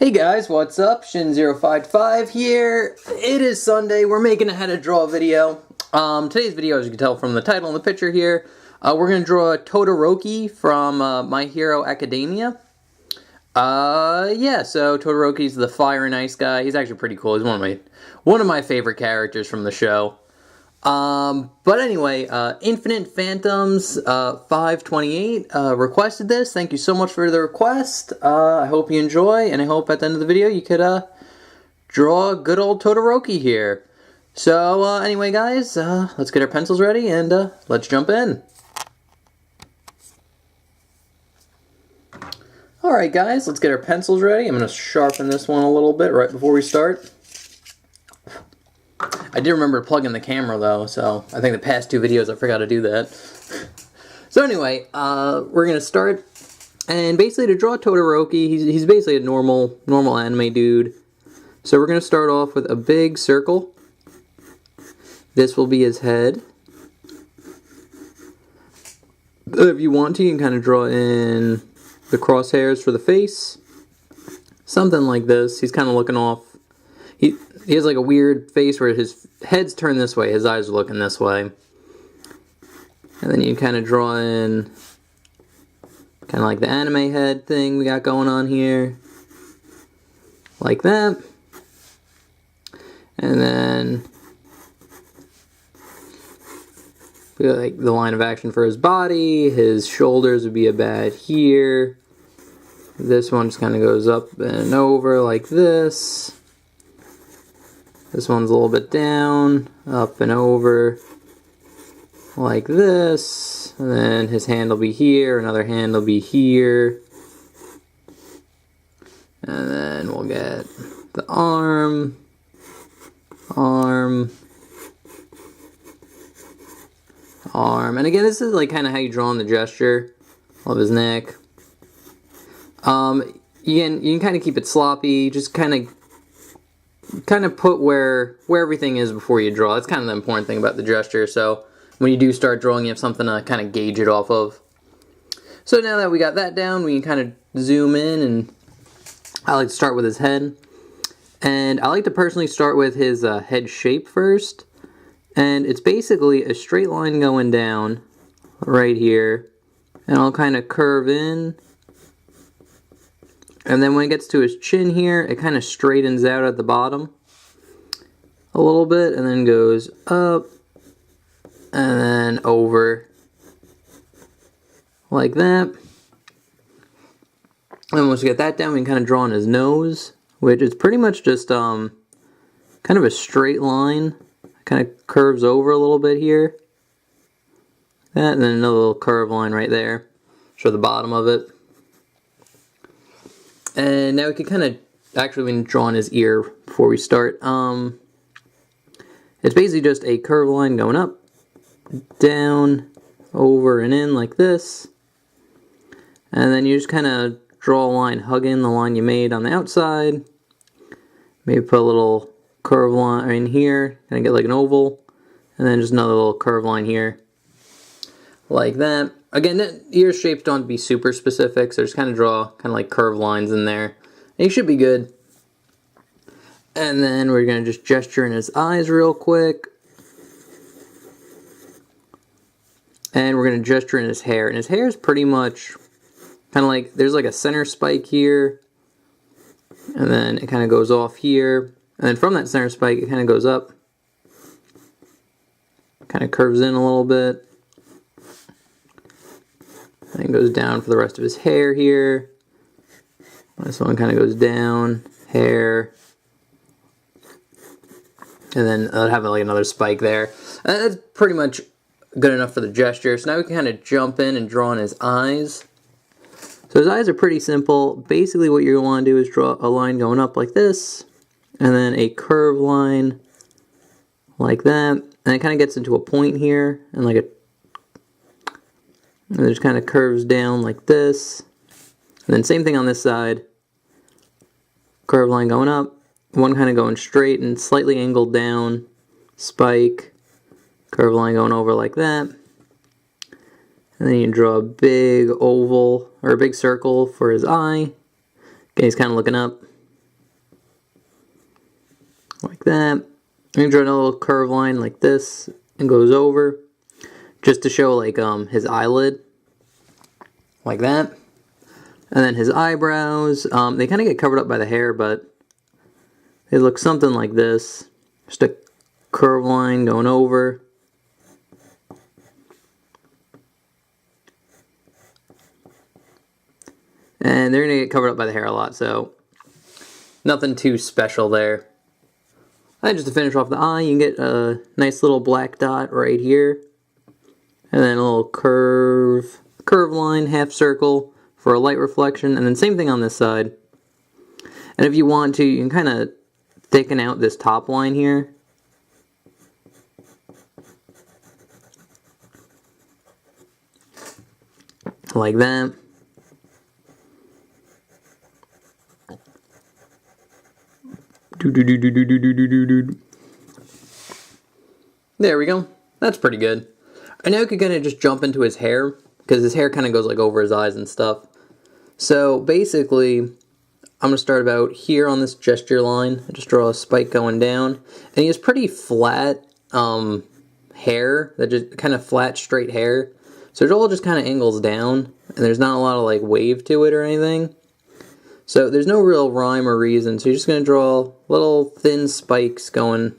Hey guys, what's up? Shin055 here. It is Sunday. We're making a how to draw video. Today's video, as you can tell from the title and the picture here, we're going to draw Todoroki from My Hero Academia. Yeah, so Todoroki's the fire and ice guy. He's actually pretty cool. He's one of my favorite characters from the show. But anyway, Infinite Phantoms 528 requested this. Thank you so much for the request. I hope you enjoy, and I hope at the end of the video you could draw good old Todoroki here. So anyway guys, let's get our pencils ready and let's jump in. Alright guys, let's get our pencils ready. I'm going to sharpen this one a little bit right before we start. I did remember to plug in the camera though, so I think the past two videos I forgot to do that. So anyway, we're gonna start, and basically to draw Todoroki, he's basically a normal anime dude. So we're gonna start off with a big circle. This will be his head. If you want to, you can kind of draw in the crosshairs for the face. Something like this. He's kind of looking off. He has like a weird face where his head's turned this way, his eyes are looking this way. And then you kind of draw in kind of like the anime head thing we got going on here. Like that. And then we got like the line of action for his body. His shoulders would be about here. This one just kind of goes up and over like this. This one's a little bit down, up and over, like this. And then his hand will be here, another hand will be here. And then we'll get the arm, arm. And again, this is like kind of how you draw on the gesture of his neck. You can kind of keep it sloppy, just kind of put where everything is before you draw. That's kind of the important thing about the gesture. So when you do start drawing, you have something to kind of gauge it off of. So now that we got that down, we can kind of zoom in, and I like to start with his head. And I like to personally start with his head shape first. And it's basically a straight line going down right here. And I'll kind of curve in. And then when it gets to his chin here, it kind of straightens out at the bottom a little bit, and then goes up and then over like that. And once we get that down, we can kind of draw on his nose, which is pretty much just kind of a straight line. Kind of curves over a little bit here. That, and then another little curve line right there. Show the bottom of it. And now we can kind of actually draw on his ear before we start. It's basically just a curved line going up, down, over, and in like this. And then you just kind of draw a line hugging the line you made on the outside. Maybe put a little curved line in here, kind of get like an oval. And then just another little curved line here, like that. Again, ear shapes don't have to be super specific, so just kind of draw kind of like curved lines in there. And you should be good. And then we're going to just gesture in his eyes real quick. And we're going to gesture in his hair. And his hair is pretty much kind of like, there's like a center spike here. And then it kind of goes off here. And then from that center spike, it kind of goes up. Kind of curves in a little bit. And goes down for the rest of his hair here. This one kind of goes down, hair. And then I'll have like another spike there. That's pretty much good enough for the gesture. So now we can kind of jump in and draw on his eyes. So his eyes are pretty simple. Basically what you're going to want to do is draw a line going up like this. And then a curved line like that. And it kind of gets into a point here. And like and it just kind of curves down like this. And then same thing on this side. Curved line going up. One kind of going straight and slightly angled down. Spike. Curved line going over like that. And then you can draw a big oval, or a big circle for his eye. Okay, he's kind of looking up. like that. I'm going to draw a little curved line like this and goes over, just to show like his eyelid, like that. And then his eyebrows, they kind of get covered up by the hair, but they look something like this. Just a curved line going over. And they're going to get covered up by the hair a lot, so nothing too special there. And just to finish off the eye, you can get a nice little black dot right here. And then a little curve line, half circle for a light reflection. And then same thing on this side. And if you want to, you can kind of thicken out this top line here. Like that. There we go. That's pretty good. I now could kind of just jump into his hair, because his hair kind of goes like over his eyes and stuff. So basically, I'm going to start about here on this gesture line. I just draw a spike going down. And he has pretty flat hair, that just kind of flat, straight hair. So it all just kind of angles down, and there's not a lot of like wave to it or anything. So there's no real rhyme or reason, so you're just going to draw little thin spikes going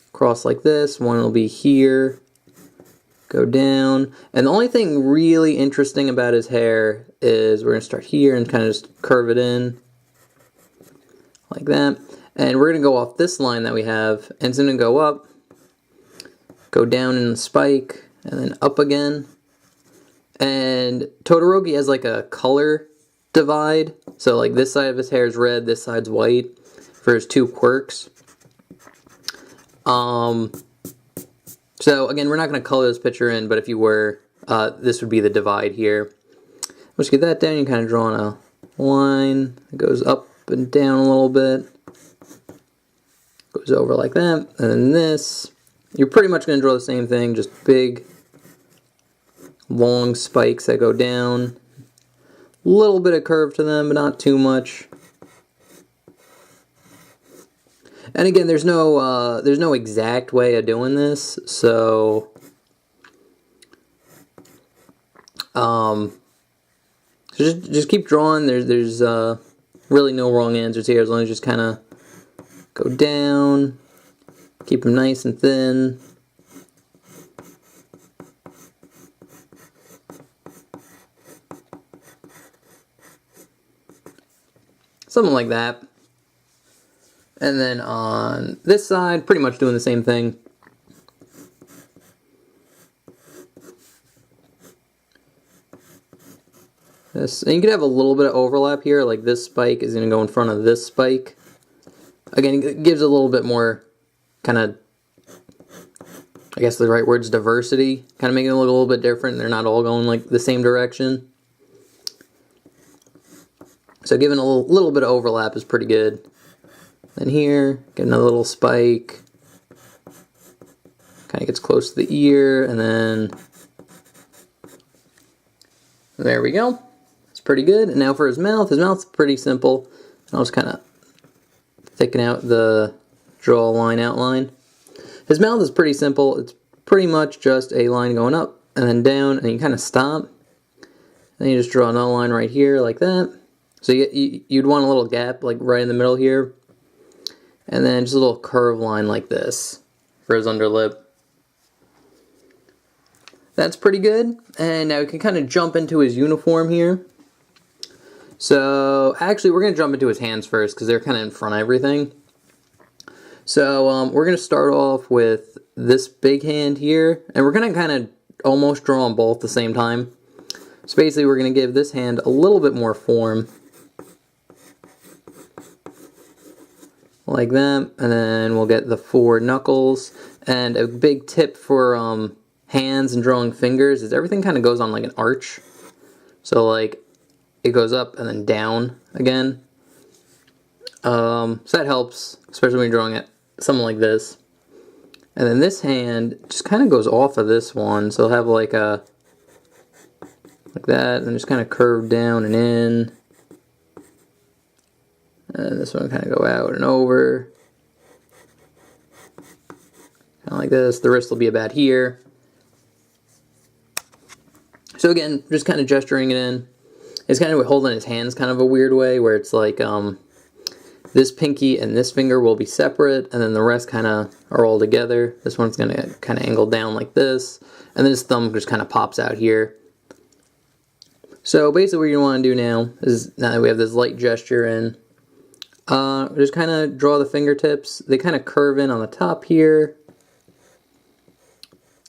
across like this. One will be here, go down. And the only thing really interesting about his hair is we're going to start here and kind of just curve it in like that. And we're going to go off this line that we have, and it's going to go up, go down in the spike, and then up again. And Todoroki has like a color divide, so like this side of his hair is red, this side's white for his two quirks. So again, we're not going to color this picture in, but if you were, this would be the divide here. Let's get that down. You kind of draw on a line that goes up and down a little bit, goes over like that, and then this, you're pretty much going to draw the same thing, just big long spikes that go down. Little bit of curve to them, but not too much. And again, there's no exact way of doing this, so just keep drawing. There's really no wrong answers here, as long as you just kind of go down, keep them nice and thin. Something like that. And then on this side, pretty much doing the same thing. This, and you could have a little bit of overlap here, like this spike is going to go in front of this spike. Again, it gives a little bit more kind of, I guess the right word's diversity, kind of making it look a little bit different. They're not all going like the same direction. So giving a little bit of overlap is pretty good. Then here, get another little spike. Kind of gets close to the ear, and then there we go. It's pretty good. And now for his mouth's pretty simple. I'll just kind of thicken out the draw line outline. His mouth is pretty simple. It's pretty much just a line going up and then down, and you kind of stop. Then you just draw another line right here like that. So you'd want a little gap like right in the middle here. And then just a little curved line like this for his underlip. That's pretty good. And now we can kind of jump into his uniform here. So actually we're going to jump into his hands first, because they're kind of in front of everything. So we're going to start off with this big hand here. And we're going to kind of almost draw them both at the same time. So basically we're going to give this hand a little bit more form. Like that, and then we'll get the 4 knuckles. And a big tip for hands and drawing fingers is everything kind of goes on like an arch. So like it goes up and then down again. So that helps, especially when you're drawing it something like this. And then this hand just kind of goes off of this one, so it'll have like a like that, and just kind of curve down and in. And this one kind of go out and over. kind of like this. The wrist will be about here. So again, just kind of gesturing it in. It's kind of holding his hands kind of a weird way, where it's like this pinky and this finger will be separate, and then the rest kind of are all together. This one's going to kind of angle down like this, and then his thumb just kind of pops out here. So basically what you want to do now is, now that we have this light gesture in, just kind of draw the fingertips. They kind of curve in on the top here.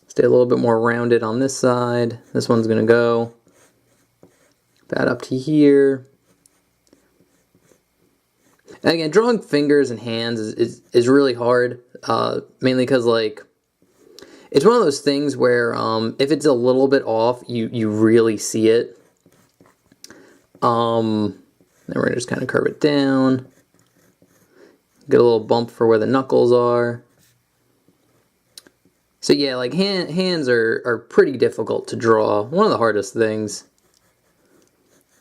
Stay a little bit more rounded on this side. This one's going to go about up to here. And again, drawing fingers and hands is really hard, mainly because, like, it's one of those things where if it's a little bit off, you really see it. Then we're going to just kind of curve it down. Get a little bump for where the knuckles are. So yeah, like hands are pretty difficult to draw. One of the hardest things.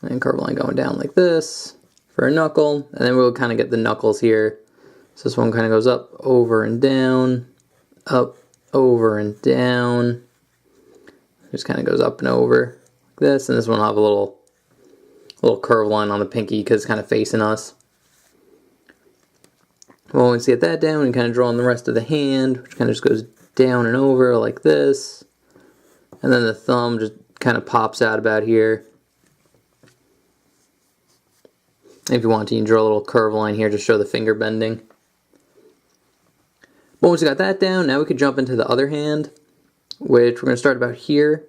And curve line going down like this for a knuckle. And then we'll kind of get the knuckles here. So this one kind of goes up, over and down. Up, over and down. Just kind of goes up and over like this. And this one will have a little curve line on the pinky because it's kind of facing us. Well, once you get that down, we kind of draw on the rest of the hand, which kind of just goes down and over like this. And then the thumb just kind of pops out about here. If you want to, you can draw a little curve line here to show the finger bending. But once we got that down, now we could jump into the other hand, which we're going to start about here.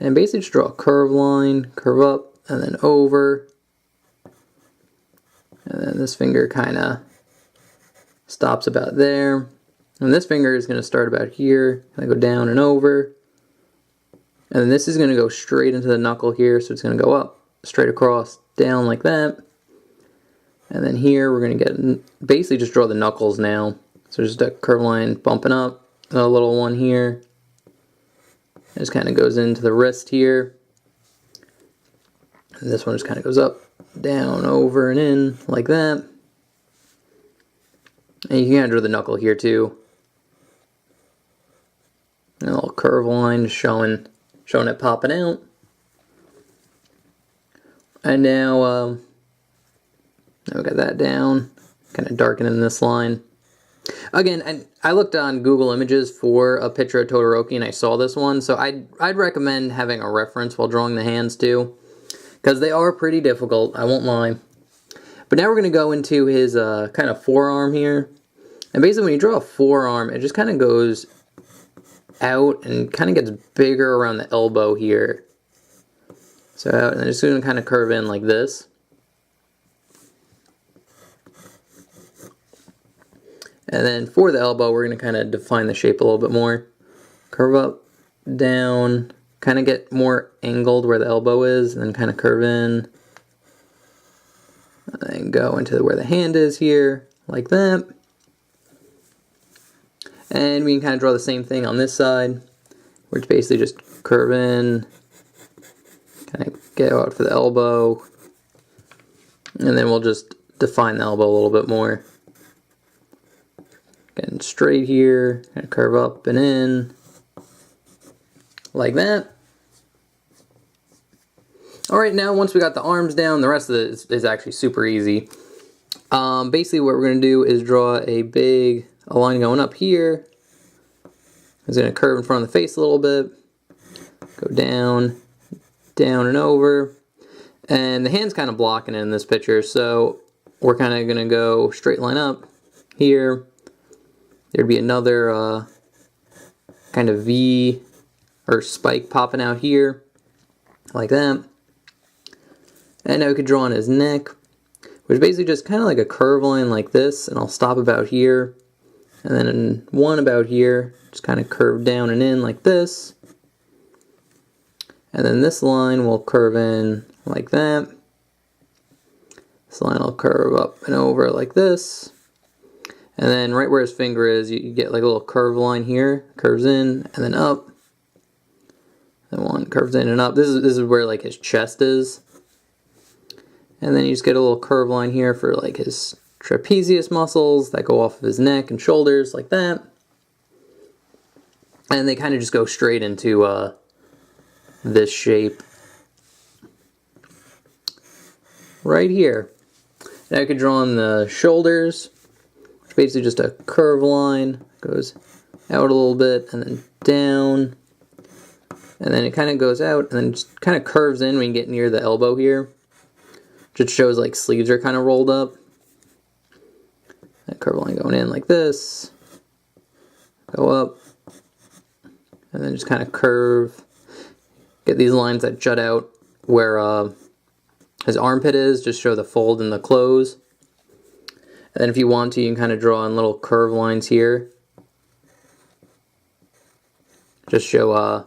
And basically just draw a curve line, curve up, and then over. And then this finger kind of stops about there. And this finger is going to start about here, kind of go down and over. And then this is going to go straight into the knuckle here, so it's going to go up, straight across, down like that. And then here we're going to get, basically just draw the knuckles now. So just a curve line bumping up, a little one here. It just kind of goes into the wrist here. And this one just kind of goes up, down, over, and in, like that. And you can kind of draw the knuckle here too. And a little curve line just showing it popping out. And now we got that down, kind of darkening this line. Again, and I looked on Google Images for a picture of Todoroki and I saw this one, so I'd recommend having a reference while drawing the hands too, because they are pretty difficult, I won't lie. But now we're going to go into his kind of forearm here. And basically when you draw a forearm, it just kind of goes out and kind of gets bigger around the elbow here. So and then it's going to kind of curve in like this. And then for the elbow, we're going to kind of define the shape a little bit more. Curve up, down, kind of get more angled where the elbow is, and then kind of curve in. And then go into where the hand is here, like that. And we can kind of draw the same thing on this side, where it's basically just curve in, kind of get out for the elbow, and then we'll just define the elbow a little bit more. Getting straight here, kind of curve up and in, like that. Alright, now once we got the arms down, the rest of it is actually super easy. Basically what we're going to do is draw a line going up here. It's going to curve in front of the face a little bit. Go down, down and over. And the hand's kind of blocking it in this picture, so we're kind of going to go straight line up here. There'd be another kind of V or spike popping out here, like that. And now we could draw on his neck, which is basically just kind of like a curve line like this, and I'll stop about here. And then one about here, just kind of curve down and in like this. And then this line will curve in like that. This line will curve up and over like this. And then right where his finger is, you get like a little curve line here, curves in and then up. And one curves in and up. This is where like his chest is. And then you just get a little curve line here for like his trapezius muscles that go off of his neck and shoulders like that. And they kind of just go straight into this shape right here. Now I could draw on the shoulders, which is basically just a curve line, goes out a little bit and then down, and then it kind of goes out and then just kind of curves in when you get near the elbow here. Just shows like sleeves are kind of rolled up. That curve line going in like this, go up, and then just kind of curve. Get these lines that jut out where his armpit is, just show the fold in the clothes. And then if you want to, you can kind of draw on little curve lines here. Just show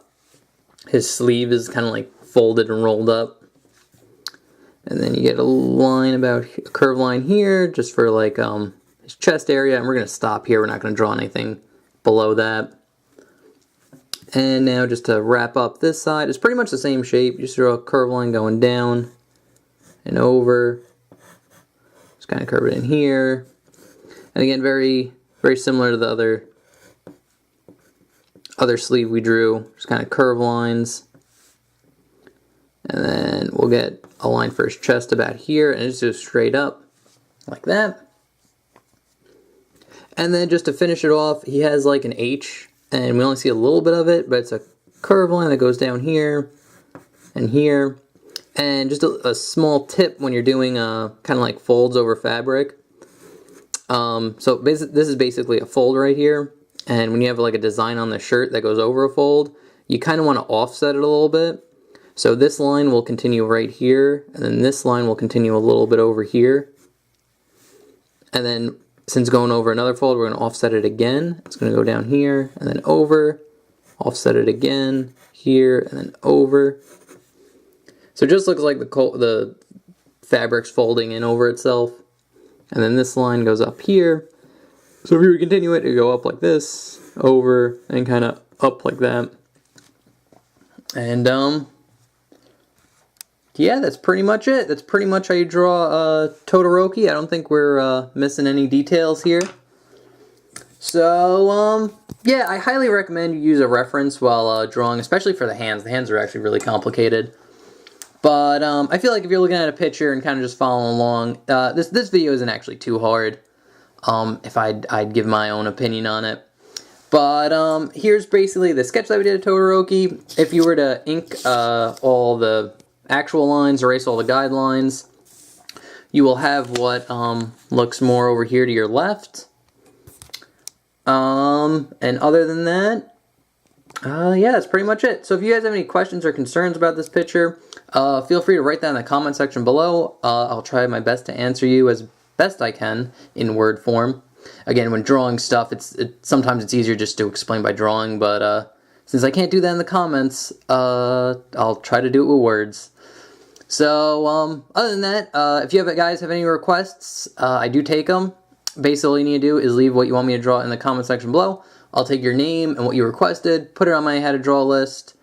his sleeve is kind of like folded and rolled up. And then you get a line about, a curve line here, just for like his chest area. And we're going to stop here, we're not going to draw anything below that. And now just to wrap up this side, it's pretty much the same shape. You just draw a curve line going down and over. Just kind of curve it in here. And again, very similar to the other sleeve we drew. Just kind of curve lines. And then we'll get a line for his chest about here, and it's just straight up like that. And then just to finish it off, he has like an H, and we only see a little bit of it, but it's a curve line that goes down here and here. And just a small tip when you're doing kind of like folds over fabric. So this is basically a fold right here. And when you have like a design on the shirt that goes over a fold, you kind of want to offset it a little bit. So this line will continue right here, and then this line will continue a little bit over here. And then since going over another fold, we're going to offset it again. It's going to go down here, and then over, offset it again, here, and then over. So it just looks like the fabric's folding in over itself. And then this line goes up here. So if you were to continue it, it would go up like this, over, and kind of up like that. And yeah, that's pretty much it. That's pretty much how you draw Todoroki. I don't think we're missing any details here. So, yeah, I highly recommend you use a reference while drawing, especially for the hands. The hands are actually really complicated. But I feel like if you're looking at a picture and kind of just following along, this video isn't actually too hard. If I'd give my own opinion on it. But here's basically the sketch that we did of Todoroki. If you were to ink all the actual lines, erase all the guidelines, you will have what looks more over here to your left. And other than that, yeah, that's pretty much it. So if you guys have any questions or concerns about this picture, feel free to write that in the comment section below. I'll try my best to answer you as best I can in word form. Again, when drawing stuff, sometimes it's easier just to explain by drawing, but since I can't do that in the comments, I'll try to do it with words. So, other than that, if you guys have any requests, I do take them. Basically, all you need to do is leave what you want me to draw in the comment section below. I'll take your name and what you requested, put it on my how to draw list,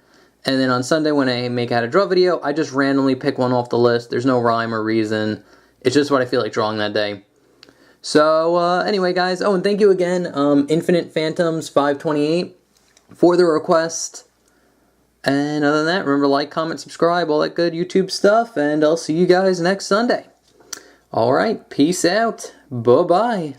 and then on Sunday when I make a how to draw video, I just randomly pick one off the list. There's no rhyme or reason. It's just what I feel like drawing that day. So, anyway, guys, oh, and thank you again, Infinite Phantoms 528 for the request. And other than that, remember to like, comment, subscribe, all that good YouTube stuff, and I'll see you guys next Sunday. Alright, peace out. Bye-bye.